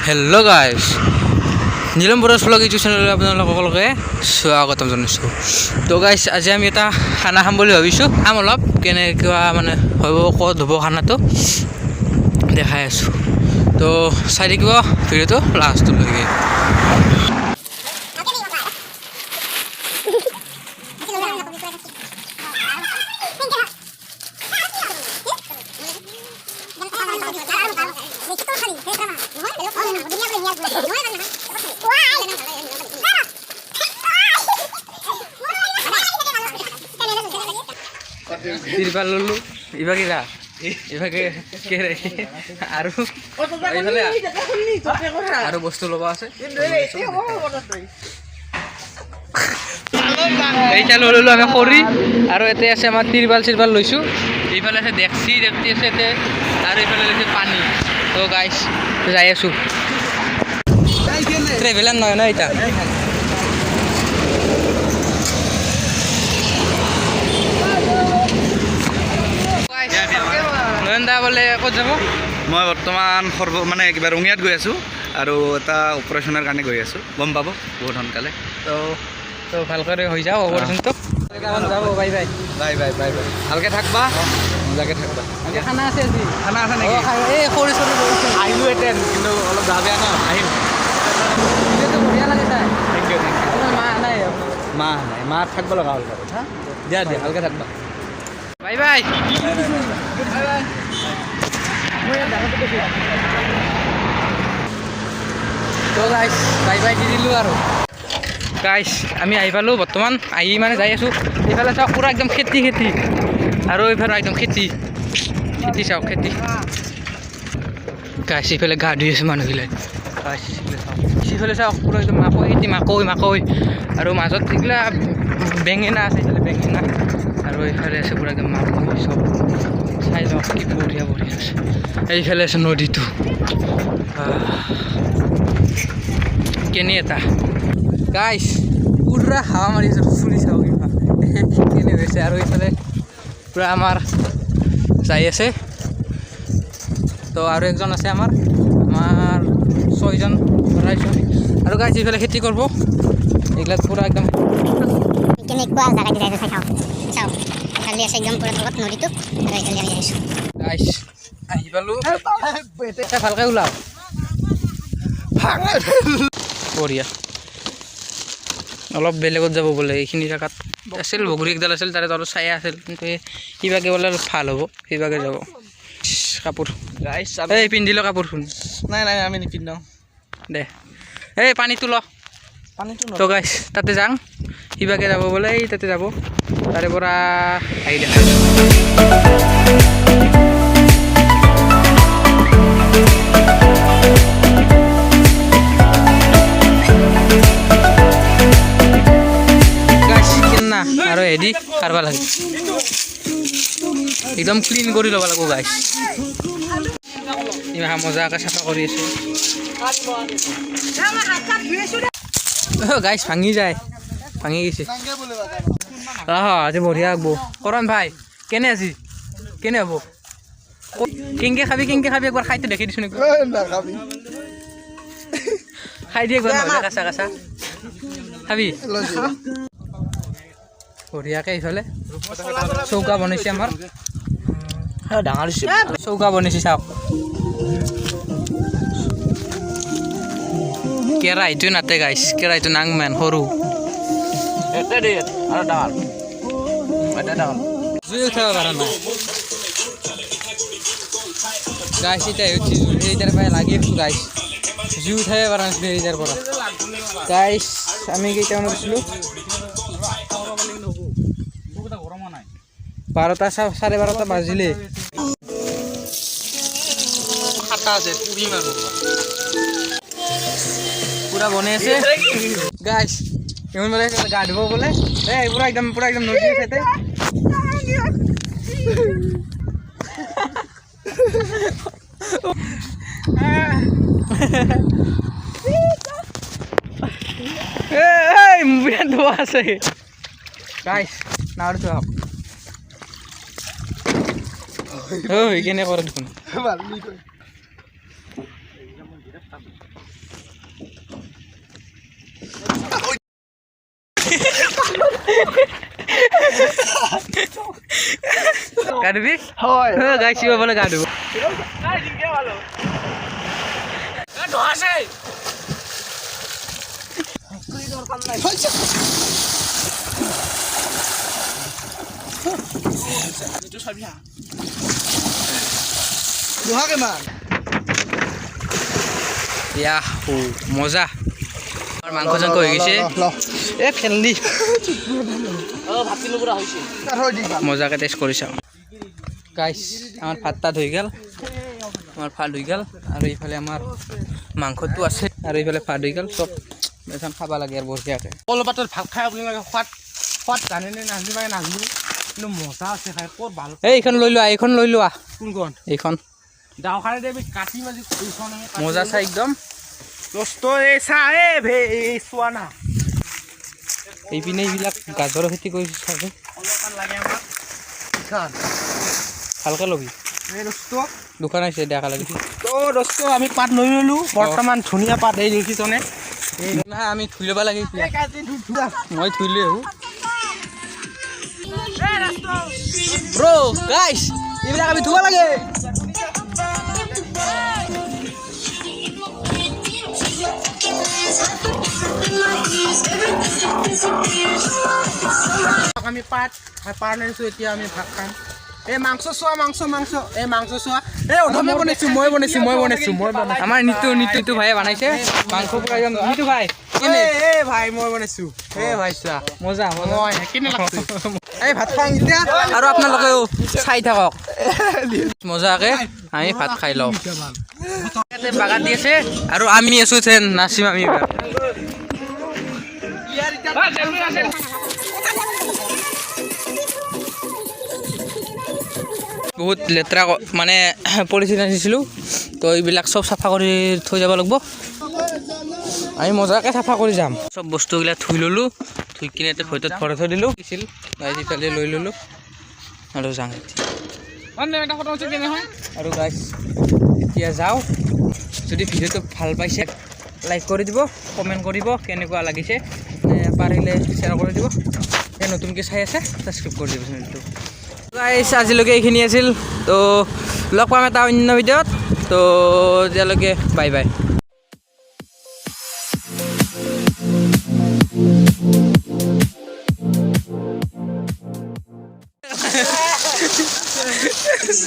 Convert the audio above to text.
Hello' guys Neelam Baruah vlog YouTube চেনেললৈ আপোনালোক সকলোকে স্বাগতম জনাইছোঁ। তো গাইজ আজি আমি এটা খানা খাম বুলি ভাবিছোঁ। খাম অলপ কেনেকুৱা মানে হ'ব, ক'ত হ'ব খানাটো দেখাই আছোঁ। তো চাই থাকিব ভিডিঅ'টো লাষ্টলৈকে। তিৰপাল ললো ইভাগে গা ইভাগে আৰু বস্তু ল'ব আছে। এইটা ললো আমি খৰি আৰু ইয়াতে আছে আমাৰ তিৰপাল লৈছোঁ। এইফালে আছে ডেক্সি আছে ইয়াতে আৰু এইফালে আছে পানী। তো গাইছ যাই আছোঁ। ট্ৰেভেলাৰ নহয় ন এটা। নয়নদা বোলে ক'ত যাব? মই বৰ্তমান মানে কিবা ৰঙিয়াত গৈ আছোঁ আৰু এটা অপাৰেশ্যনৰ কাৰণে গৈ আছোঁ। গম পাব বহুত সোনকালে। তো ভালকৈ হৈ যাওঁ অপাৰেশ্যনটো। যাব bye bye bye bye bye bye. ভালকৈ থাকবা, মজাকৈ থাকবা। খানা আছে আজি। খানা আছে নেকি? এই সৰু চৰু আহিলোঁ এটেন, কিন্তু অলপ গা বেয়া ন, আহিম। বঢ়িয়া লাগে চাই। Thank you thank you. আপোনাৰ মা নাই? মা নাই, মা থাকিব লগা হ'ল বাৰু। হা দিয়া দিয়া, ভালকৈ থাকবা। Bye bye. তো গাইছ বাই বাই দি দিলোঁ আৰু। গাইছ আমি আহি পালোঁ বৰ্তমান। আহি মানে যাই আছোঁ। এইফালে চাওক পূৰা একদম খেতি আৰু এইফালে একদম খেতি চাওক খেতি। গাইছ এইফালে গা ধুই আছে মানুহবিলাক। গাইছ সিফালে চাওক পূৰা একদম মাকৈ আৰু মাজত এইগিলা বেঙেনা আছে। এইফালে বেঙেনা আৰু এইফালে আছে পূৰা একদম মাকৈ চব। চাই লওক কি বঢ়িয়া আছে। এইফালে আছে নদীটো কেনে এটা। গাইছ পূৰা হাৱা মাৰি আছে, ফুলি চাওক কেনে হৈছে। আৰু এইফালে পূৰা আমাৰ যাই আছে। তো আৰু একজন আছে আমাৰ 6জন ৰাইজৰ। আৰু গাইছ এইফালে খেতি কৰিব এইগিলাক পূৰা একদম কেনেকুৱা জাগা দি যাই চাওঁ চাওঁ খালি আছে একদম পূৰা তলত নদীটো। আমি আহিছোঁ গাইছ আহি পালোঁ। ভালকৈ ওলাও বঢ়িয়া। অলপ বেলেগত যাব বোলে। এইখিনি জেগাত আছিল বগৰী একডাল আছিল, তাৰে তলত ছায়া আছিল, কিন্তু সিভাগে বোলে অলপ ভাল হ'ব, সিভাগে যাব। কাপোৰ গাইছ এই পিন্ধিলোঁ কাপোৰখন। নাই আমি নিপিন্ধাওঁ দে এই পানীটো ল। তো গাইছ তাতে যাওঁ, সিভাগে যাব বোলে, এই তাতে যাব। তাৰে পৰা আহি দেখা আৰু হেৰি খাব লাগে। একদম ক্লিন কৰি ল'ব লাগিব গাইছ। ইমান মজাকৈ চাফা কৰি আছে। গাইছ ভাঙি গৈছে। আজি বঢ়িয়া হ'ব। কৰণ ভাই কেনে আজি কেনে হ'ব? কেংকে খাবি একবাৰ খাইটো দেখি দিছোঁ নেকি? খাই দিয়ে একবাৰ নহ'লে কাঁচা খাবি। বঢ়িয়াকৈ এইফালে চৌকা বনাইছে আমাৰ ডাঙৰ চৌকা বনাইছে চাওক। কেৰাহীটো নাতে গাইছ, কেৰাহীটো নাংমেন সৰু জুই উঠাব পৰা নাই গাইছ। এতিয়া সেইটাৰ পৰা লাগি আছোঁ গাইছ, জুই উঠাব পৰা নাছিলোঁ সেইটাৰ পৰা। গাইছ আমি কেইটামানত গৈছিলোঁ? 12টা 12:30 বাজিলে। পূৰা বনাই আছে গাইছ। ইমান বোলে গা ধুব বোলে। এই পূৰা একদম নদীৰ ঠাইতে বিৰাট ধোৱা আছে গাইছ। নাৱৰ চাওক কেনে কৰে দেখোন। গা ধুবি হয় গাই চিবা বলে গা ধুব দুহাকে মান মজা আমাৰ মাংস চাংস হৈ গৈছে এ ফেলনি মজাকে টেষ্ট কৰি চাওঁ গাইছ আমাৰ ভাত তাত হৈ গ'ল আমাৰ ভাত হৈ গ'ল আৰু এইফালে আমাৰ মাংসটো আছে আৰু এইফালে ভাত হৈ গ'ল চব এখন খাব লাগে আৰু বঢ়িয়াকৈ কলপাতত ভাত খাই আপুনি লাগে সোৱাদ সোৱাদ জানেনে নাজানি পাই নাজানো কিন্তু মজা আছে খাই ক'ত ভাল এইখন লৈ লোৱা এইখন লৈ লোৱা কোনখন এইখন দাওখানে দেবি কাটি মাজি এইখন মজা চাই একদম দোস্ত এই চাহ এই চোৱা না এইপিনে এইবিলাক গাজৰৰ খেতি কৰিছে চাগে অলপমান লাগে আমাক ইখান ভালকৈ ল'বি এই দোস্ত দোকান আহিছে দেখা লাগিছে তো দোস্ত আমি পাত লৈ ল'লোঁ বৰ্তমান ধুনীয়া পাত এই দেখিছনে নাই আমি ধুই ল'ব লাগে মই ধুই লৈ আহোঁ ব্ৰ গাইছ এইবিলাক আমি ধুব লাগে আমি পাত পাৰ নাইছোঁ এতিয়া আমি ভাত খাম এই মাংস চোৱা মাংস এই মাংস চোৱা এই অধমে বনাইছোঁ মই বনাইছোঁ আমাৰ নিতু ভাইয়ে বনাইছে মাংস পুৰা একদম নিতু ভাই এই ভাই মই বনাইছোঁ এই ভাই চোৱা মজা মই কেনে লাগছে এই ভাত খাওঁ এতিয়া আৰু আপোনালোকেও চাই থাকক মজাকে আমি ভাত খাই লওঁ ইয়াতে বাগান দি আছে আৰু আমি আছোঁ যেন নাচিম আমি এইবাৰ বহুত লেতেৰা মানে পলিথিন আনিছিলোঁ তো এইবিলাক চব চাফা কৰি থৈ যাব লাগিব আমি মজাকৈ চাফা কৰি যাম চব বস্তুবিলাক ধুই ল'লোঁ ধুই কিনে ইয়াতে ভৈতত ভৰাই থৈ দিলোঁ কিছিল ইফালে লৈ ল'লোঁ আৰু যাওঁ আৰু গাইছ এতিয়া যাওঁ যদি ভিডিঅ'টো ভাল পাইছে লাইক কৰি দিব কমেণ্ট কৰিব কেনেকুৱা লাগিছে পাৰিলে শ্বেয়াৰ কৰি দিব নতুনকৈ চাই আছে ছাবস্ক্ৰাইব কৰি দিব চেনেলটো গাইছ আজিলৈকে এইখিনি আছিল তো লগ পাম এটা অন্য ভিডিঅ'ত তো এতিয়ালৈকে বাই বাই